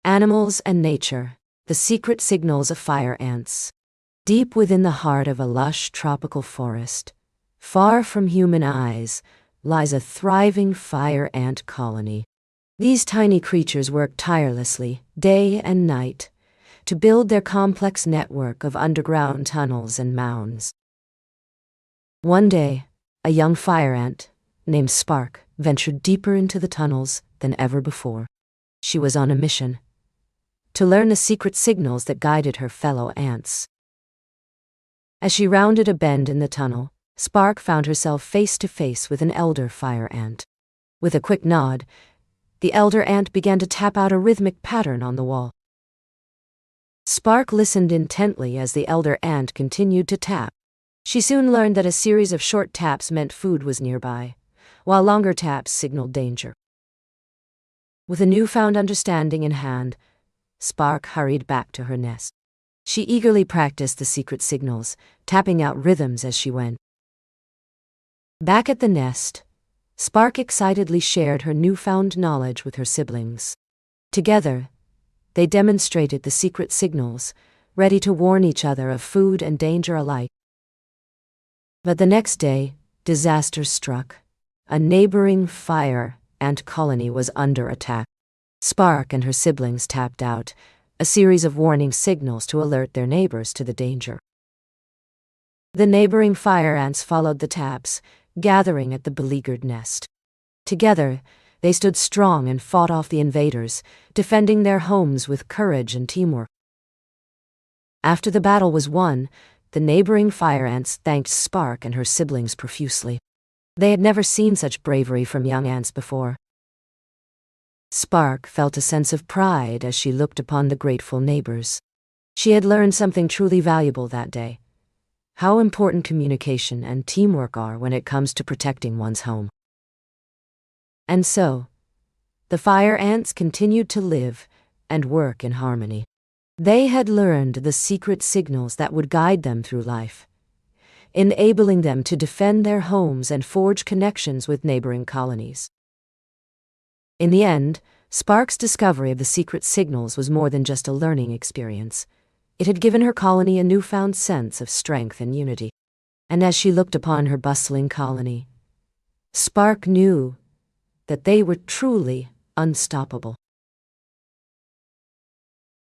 Animals and nature, the secret signals of fire ants. Deep within the heart of a lush tropical forest, far from human eyes, lies a thriving fire ant colony. These tiny creatures work tirelessly, day and night, to build their complex network of underground tunnels and mounds. One day, a young fire ant, named Spark, ventured deeper into the tunnels than ever before. She was on a mission to learn the secret signals that guided her fellow ants. As she rounded a bend in the tunnel, Spark found herself face to face with an elder fire ant. With a quick nod, the elder ant began to tap out a rhythmic pattern on the wall. Spark listened intently as the elder ant continued to tap. She soon learned that a series of short taps meant food was nearby, while longer taps signaled danger. With a newfound understanding in hand, Spark hurried back to her nest. She eagerly practiced the secret signals, tapping out rhythms as she went. Back at the nest, Spark excitedly shared her newfound knowledge with her siblings. Together, they demonstrated the secret signals, ready to warn each other of food and danger alike. But the next day, disaster struck. A neighboring fire ant colony was under attack. Spark and her siblings tapped out a series of warning signals to alert their neighbors to the danger. The neighboring fire ants followed the taps, gathering at the beleaguered nest. Together, they stood strong and fought off the invaders, defending their homes with courage and teamwork. After the battle was won, the neighboring fire ants thanked Spark and her siblings profusely. They had never seen such bravery from young ants before. Spark felt a sense of pride as she looked upon the grateful neighbors. She had learned something truly valuable that day: how important communication and teamwork are when it comes to protecting one's home. And so, the fire ants continued to live and work in harmony. They had learned the secret signals that would guide them through life, enabling them to defend their homes and forge connections with neighboring colonies. In the end, Spark's discovery of the secret signals was more than just a learning experience. It had given her colony a newfound sense of strength and unity. And as she looked upon her bustling colony, Spark knew that they were truly unstoppable.